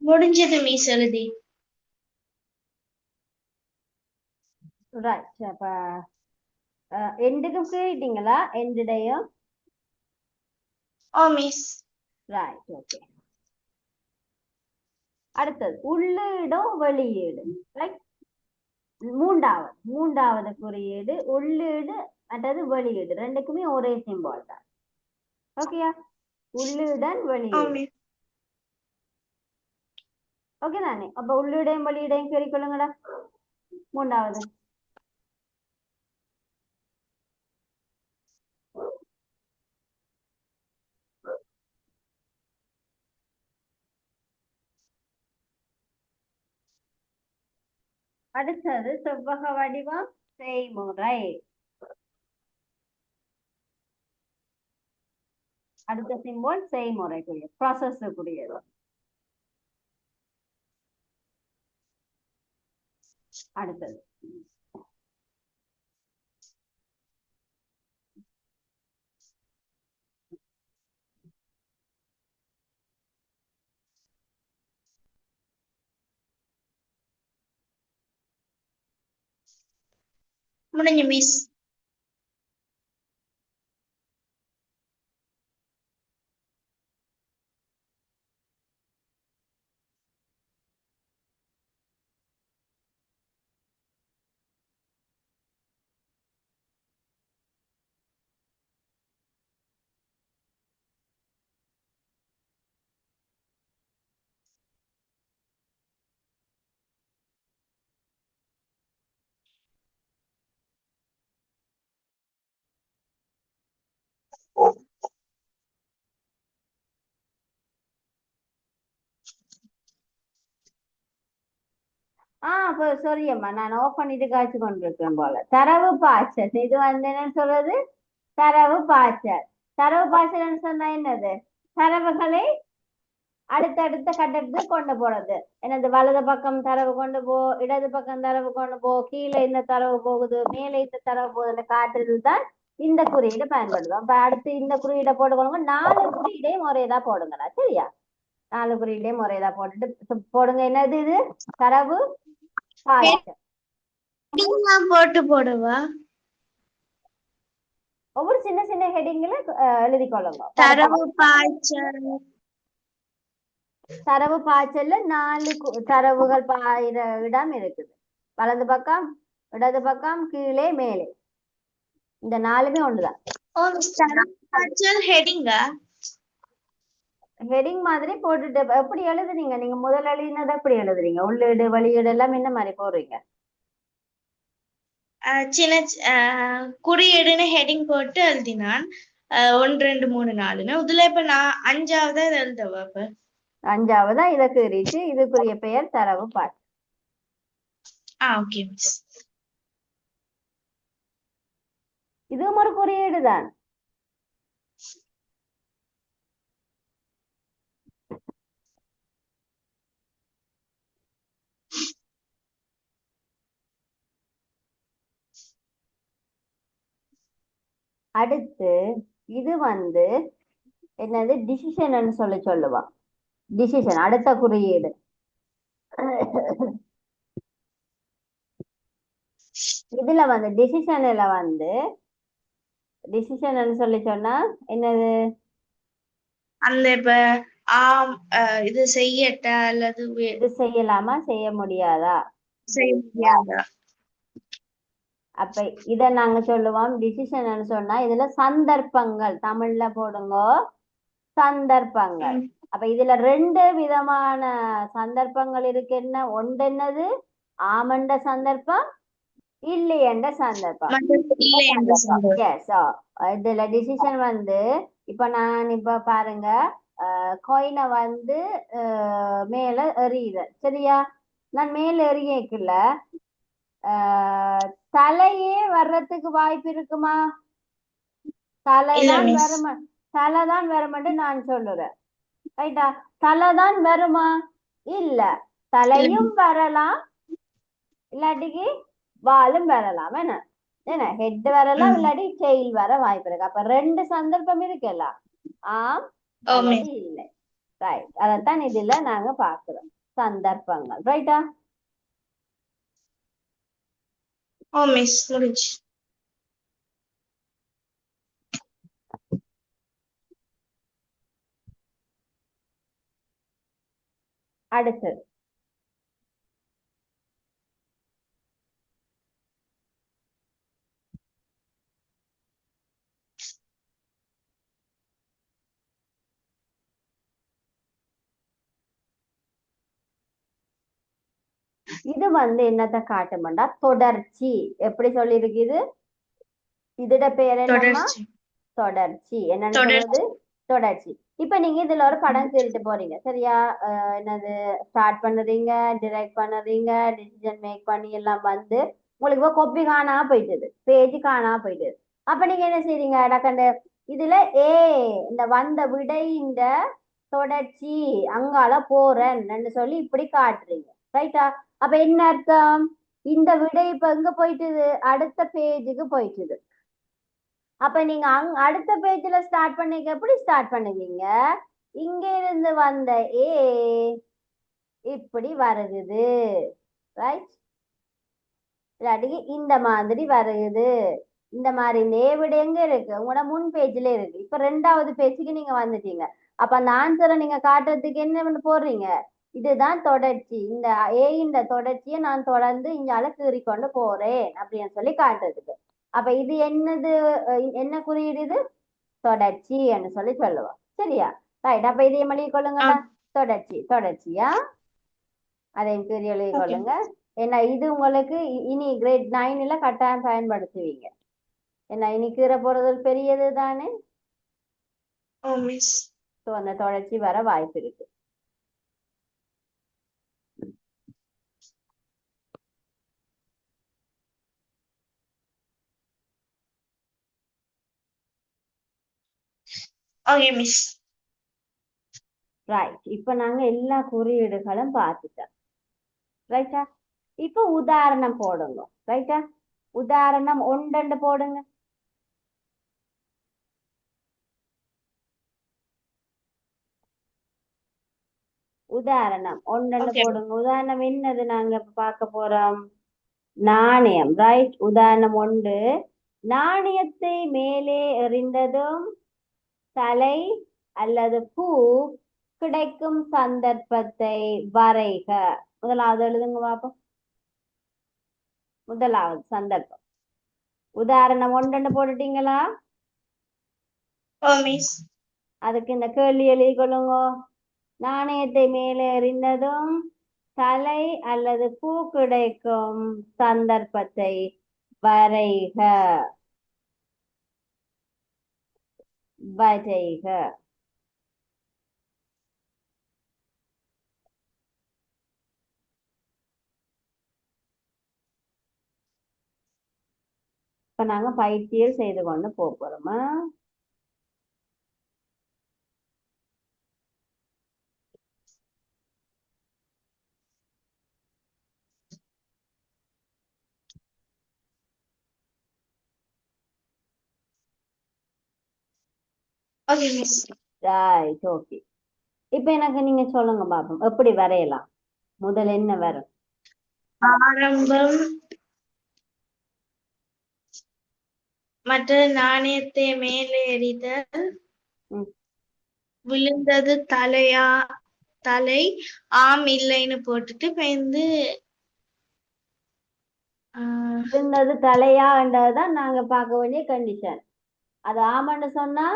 முடிஞ்சது மிஸ் எழுதி. ரைட். அப்ப எண்டுக்கும் கேட்டீங்களா? எண்டுடையும் ஓ மிஸ். ரைட். ஓகே. அடுத்தது உள்ளீடோ வெளியீடு. ரைட். மூன்றாவது குறியீடு உள்ளீடு அல்லது வெளியீடு ரெண்டுக்குமே ஒரே சிம்பால் தான். ஓகேயா? உள்ளீடன் ஓ வெளியீடு. மிஸ். ஓகே தானே? அப்ப உள்ளீடையும் வெளியீடையும் கேள்விக்கொள்ளுங்கடா. மூன்றாவது அடுத்தது செவ்வக வடிவம் செய்முறை. அடுத்த சிம்போல் செய்முறைக்குரிய ப்ராசஸ்க்குரியது. அடுத்தது முடிஞ்சு மிஸ். சாரி அம்மா, நான் ஆஃப் பண்ணிட்டு காய்ச்சி கொண்டிருக்கேன் போல. தரவு பாய்ச்சல், இது வந்து என்ன சொல்றது? தரவு பாய்ச்சல். தரவு பாய்ச்சல் சொன்னா என்னது? தரவுகளை அடுத்தடுத்த கட்டத்துக்கு கொண்டு போறது. என்னது? வலது பக்கம் தரவு கொண்டு போ, இடது பக்கம் தரவு கொண்டு போ, கீழே இந்த தரவு போகுது, மேலே இந்த தரவு போகுது காட்டுறது தான் இந்த குறியீடு பயன்படுது. அப்ப அடுத்து இந்த குறியீடை போட்டுக்கொள்ளுங்க. 4 குறியீடையும் ஒரேதான் போடுங்கடா. சரியா? 4 குறியீடையும் ஒரேதான் போட்டுட்டு போடுங்க. என்னது இது? தரவு பாய்ச்சல். போட்டு போடுவா. ஒவ்வொரு சின்ன சின்ன ஹெடிங்ல எழுதி கொள்ளுங்க. தரவு பாய்ச்சல். தரவு பாய்ச்சல்ல 4 தரவுகள் பாயிர இடம் இருக்குது. வலது பக்கம், இடது பக்கம், கீழே, மேலே. இந்த 4மே ஒண்ணுதான். ஓ மிஸ், தரவு பாய்ச்சல் ஹெடிங்கா? ஹெடிங் மாதிரி போட்டுட்டு எப்படி எழுதுறீங்க? நீங்க முதல்ல எழுதினதை எப்படி எழுதுறீங்க? உள்ளீடு வெளியீடு எல்லாம் என்ன மாதிரி போடுறீங்க? சின்ன குறியீடுன்னு ஹெடிங் போட்டு எழுதினான். 1 2 3 4ன்னு. இதுல இப்ப நான் 5ஆவதா எழுதவா? அப்ப 5ஆவதா இதை கீறிட்டு இதுக்குரிய பெயர் தரவு பாய்ச்சல். Okay miss. இதுவும் ஒரு குறியீடு தான். அடுத்து இது வந்து என்னது? டிசிஷன் சொல்லுவா. டிசிஷன் அடுத்த குறியீடு. இதுல வந்து டிசிஷன்ல வந்து டிசிஷன் சொன்னா என்னது? அந்த இப்ப இது செய்யட்டா அல்லது இது செய்யலாமா, செய்ய முடியாதா, செய்ய முடியாதா? அப்ப இத நாங்க சொல்லுவோம் டிசிஷன் சொன்னா. இதுல சந்தர்ப்பங்கள் தமிழ்ல போடுங்க. சந்தர்ப்பங்கள். அப்ப இதுல 2 விதமான சந்தர்ப்பங்கள் இருக்கு. என்ன? ஒன்று என்னது? ஆமண்ட சந்தர்ப்பம், இல்லை என்ற சந்தர்ப்பம். இதுல டிசிஷன் வந்து இப்ப நான் இப்ப பாருங்க, கோயினை வந்து மேல எறியுது. சரியா? நான் மேல எறியக்குள்ள தலையே வர்றதுக்கு வாய்ப்பு இருக்குமா? தலைதான் வருமா? தலைதான் வருமென்று நான் சொல்லுறேன். ரைட்டா? தலைதான் வருமா? இல்ல, தலையும் வரலாம், இல்லாட்டிக்கு வாலும் வரலாம். என்ன என்ன ஹெட் வரலாம், இல்லாட்டி டெயில் வர வாய்ப்பு இருக்கு. அப்ப 2 சந்தர்ப்பம் இருக்குல்ல, ஆம் அல்லது இல்லை. ரைட், அதைத்தான் இதுல நாங்க பாக்குறோம், சந்தர்ப்பங்கள். ரைட்டா? ஓ மிஸ் முடிஞ்சு. அடுத்தது இது என்னத்தை காட்டுமெண்டா தொடர்ச்சி. எப்படி சொல்லியிருக்குது? இதோட பேர் என்னம்மா? தொடர்ச்சி. தொடர்ச்சி. என்னன்னு தொடர்ச்சி. சொல்றது? தொடர்ச்சி. இப்ப நீங்க இதுல ஒரு படம் கேட்டுட்டு போறீங்க, சரியா? என்னது, ஸ்டார்ட் பண்ணுறீங்க, டிரெக்ட் பண்ணுறீங்க, டிசிஷன் மேக் பண்ணி எல்லாம் வந்து உங்களுக்கு இப்போ கொப்பி காணா போயிட்டுது, பேஜ் காணா போயிட்டுது. அப்ப நீங்க என்ன செய்றீங்க? டக்கண்டு இதுல இந்த வந்த விடை இந்த தொடர்ச்சி அங்கால போறேன்னு சொல்லி இப்படி காட்டுறீங்க, ரைட்டா? அப்ப என்ன அர்த்தம்? இந்த விடை இப்ப எங்க போயிட்டுது? அடுத்த பேஜுக்கு போயிட்டுது. அப்ப நீங்க அடுத்த பேஜ்ல ஸ்டார்ட் பண்ணீங்க. எப்படி ஸ்டார்ட் பண்ணுவீங்க? இங்க இருந்து வந்த ஏ இப்படி வருகுது, ரைட்? இல்லாட்டி இந்த மாதிரி வருகுது. இந்த மாதிரி இந்த ஏ விட எங்க இருக்கு? உங்களோட முன் பேஜ்ல இருக்கு. இப்ப 2வது பேஜுக்கு நீங்க வந்துட்டீங்க. அப்ப அந்த ஆன்சரை நீங்க காட்டுறதுக்கு என்ன பண்ண போடுறீங்க? இதுதான் தொடர்ச்சி, இந்த இந்த தொடர்ச்சியை நான் தொடர்ந்து இங்கால கீறிக்கொண்டு போறேன் அப்படின்னு சொல்லி காட்டுறதுக்கு. அப்ப இது என்னது? என்ன குறியீடு இது? தொடர்ச்சி என்று சொல்லி சொல்லுவோம், சரியா? ரைட். அப்ப இதை எழுதி கொள்ளுங்கடா. தொடர்ச்சி, தொடர்ச்சியா அதையும் கீறி எழுதி ஓகே. கொள்ளுங்க. ஏன்னா இது உங்களுக்கு இனி கிரேட் 9ல கட்டாயம் பயன்படுத்துவீங்க. ஏன்னா இனி கீற போறது பெரியது தானே. ஓ மிஸ். ஸோ அந்த தொடர்ச்சி வர வாய்ப்பு இருக்கு. Okay miss. ரைட். இப்ப நாங்க எல்லா குறியீடுகளும் பார்த்துட்டோம், ரைட்டா? இப்ப உதாரணம் போடுங்க, ரைட்டா? உதாரணம் 1 போடுங்க. உதாரணம் 1 ஓகே. போடுங்க. உதாரணம் என்னது நாங்க இப்ப பார்க்க போறோம்? நாணயம், ரைட்? உதாரணம் 1, நாணயத்தை மேலே எறிந்ததும் தலை அல்லது பூ கிடைக்கும் சந்தர்ப்பத்தை வரைக. முதலாவது எழுதுங்க பாப்போம். முதலாவது சந்தர்ப்பம். உதாரணம் 1 போட்டுட்டீங்களா? ஓ மிஸ். அதுக்கு இந்த கேள்வி எழுதி கொள்ளுங்க. நாணயத்தை மேலே எறிந்ததும் தலை அல்லது பூ கிடைக்கும் சந்தர்ப்பத்தை வரைக, வரைக. இப்ப நாங்க பயிற்சியில் செய்து கொண்டு போறோமா? Okay miss. Right, okay. இப்ப எனக்கு நீங்க சொல்லுங்க பாப்போம், எப்படி வரையலாம்? முதல் என்ன வரும்? ஆரம்பம் மற்ற நாணயத்தை மேலே எறிதல், ம், விழுந்தது தலையா, தலை, ஆம் இல்லைன்னு போட்டுட்டு இப்ப இருந்தது தலையான்றதுதான் நாங்க பார்க்க வேண்டிய கண்டிஷன். அது ஆமன்னு சொன்னா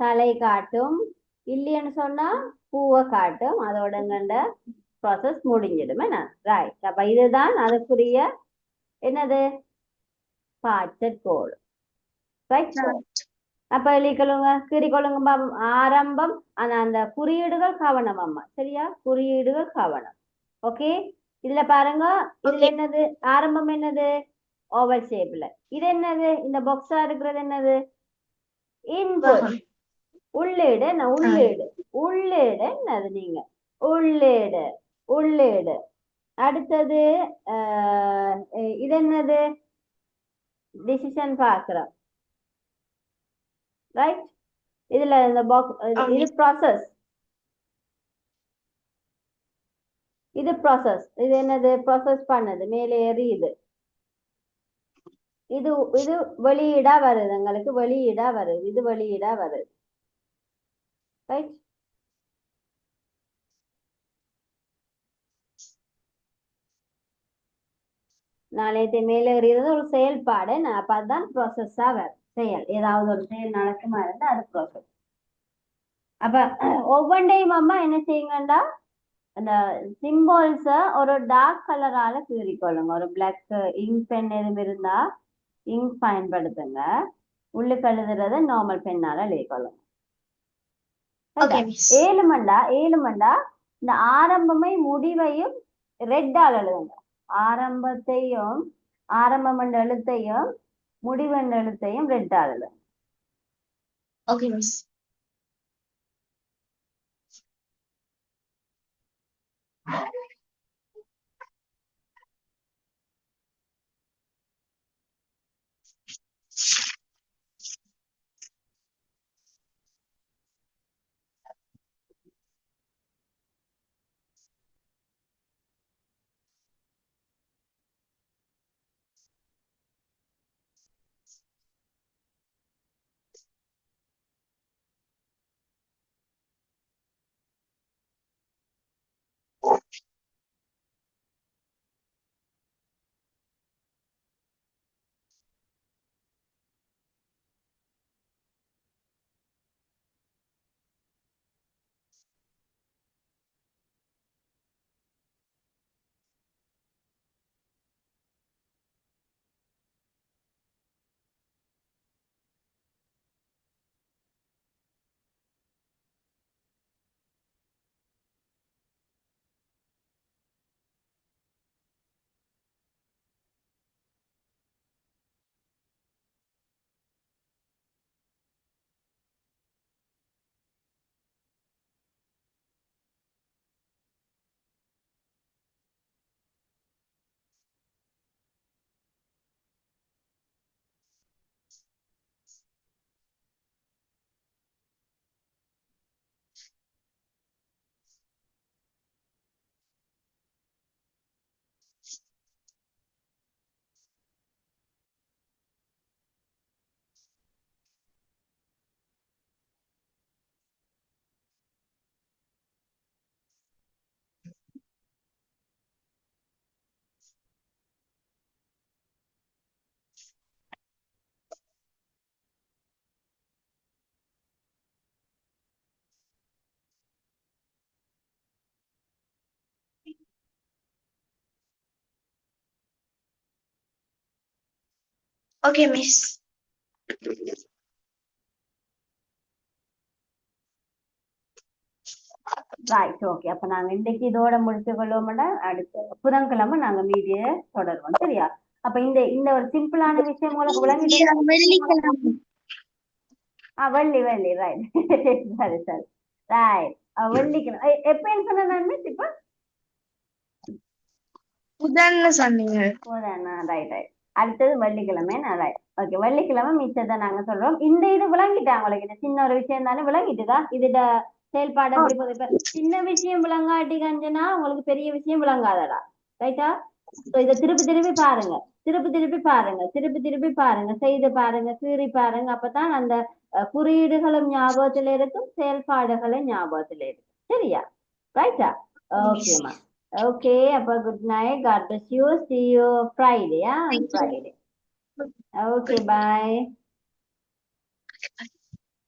தலை காட்டும், இல்லைன்னு சொன்னா பூவை காட்டும். அதோடங்கண்ட ப்ராசஸ் முடிஞ்சிடும். என்ன? ரைட். அப்ப இதுதான் அதுக்குரிய என்னது? பாய்ச்சல் கோடு, ரைட்? அப்ப எழுதிக்கொள்ளுங்க, கீறிக்கொள்ளுங்க பாப்போம். ஆரம்பம், ஆனா அந்த குறியீடுகள் கவனம் அம்மா, சரியா? குறியீடுகள் கவனம். ஓகே. இதுல பாருங்க, இதுல ஓகே. என்னது? ஆரம்பம் என்னது? ஓவல் ஷேப்ல. இது என்னது? இந்த பாக்ஸா இருக்கிறது என்னது? இன்புட், உள்ளீடு. என்ன? உள்ளீடு, உள்ளீடு என்னது? நீங்க உள்ளீடு, உள்ளீடு. அடுத்தது இது என்னது? டிசிஷன் பாக்குறோம், ரைட்? இதுல இந்த பாக்ஸ், இது ப்ராசஸ். இது ப்ராசஸ். இது என்னது? ப்ராசஸ் பண்ணது, மேலே எறியுது. இது இது வெளியீடா வருது, எங்களுக்கு வெளியீடா வருது, இது வெளியீடா வருது. ரைட். நாளைக்கு மேலே எறிகிறது ஒரு செயல்பாடு. அப்ப அதுதான் ப்ராசஸா வரும். செயல், ஏதாவது ஒரு செயல் நடக்குமா இருந்தா அது ப்ராசஸ். அப்ப ஒவ்வொன்றையும் அம்மா என்ன செய்யுங்கண்டா, அந்த சிம்பிள்ஸ ஒரு டார்க் கலரால கீறிக்கொள்ளுங்க. ஒரு பிளாக் இங்க் பென் எதுவும் இருந்தா இங்க் பயன்படுத்துங்க. உள்ளுக்கு எழுதுறத நார்மல் பெண்ணால எழுதிக்கொள்ளுங்க. Okay miss. ஏழுமண்டா இந்த ஆரம்பமை முடிவையும் ரெட்டால் எழுதுங்க. ஆரம்பத்தையும், ஆரம்பம் என்ற எழுத்தையும் முடிவு என்ற எழுத்தையும் ரெட்டால் எழுதுங்க. Okay miss. Okay miss. Right. Okay. அப்ப நாங்க இன்னைக்கு இதோட முடிச்சு கொள்வோம்டா. அடுத்த புதன்கிழமை நாங்க மீதிய தொடருவோம். சரியா? அப்ப இந்த இந்த ஒரு சிம்பிளான விஷயம் உங்களுக்கு விளங்கிட்டு? வெள்ளிக்கிழமை. வெள்ளி வெள்ளி ரைட். சரி சரி ரைட். வெள்ளிக்கிழமை எப்பன்னு சொன்ன நான் மிஸ்? இப்ப புதன்னு சொன்னீங்க. Right right. அடுத்தது வெள்ளிக்கிழமை. ரைட். ஓகே. வெள்ளிக்கிழமை மிச்சத்தை நாங்க சொல்றோம். இந்த இது விளங்கிட்டா உங்களுக்கு? இந்த சின்ன ஒரு விஷயம் தானே விளங்கிட்டுதா? இதுட செயல்பாடு எப்படி போகுது? இப்ப சின்ன விஷயம் விளங்காட்டி கஞ்சனா உங்களுக்கு பெரிய விஷயம் விளங்காதடா. ரைட்டா? இதை திருப்பி திருப்பி பாருங்க, திருப்பி திருப்பி பாருங்க, திருப்பி திருப்பி பாருங்க, செய்து பாருங்க, கீறி பாருங்க. அப்பதான் அந்த குறியீடுகளும் ஞாபகத்துல இருக்கும், செயல்பாடுகளும் ஞாபகத்துல இருக்கும். சரியா? ரைட்டா? ஓகேம்மா. ஓகே. அப்ப good night. God bless you. See you Friday. On Friday. Okay, bye.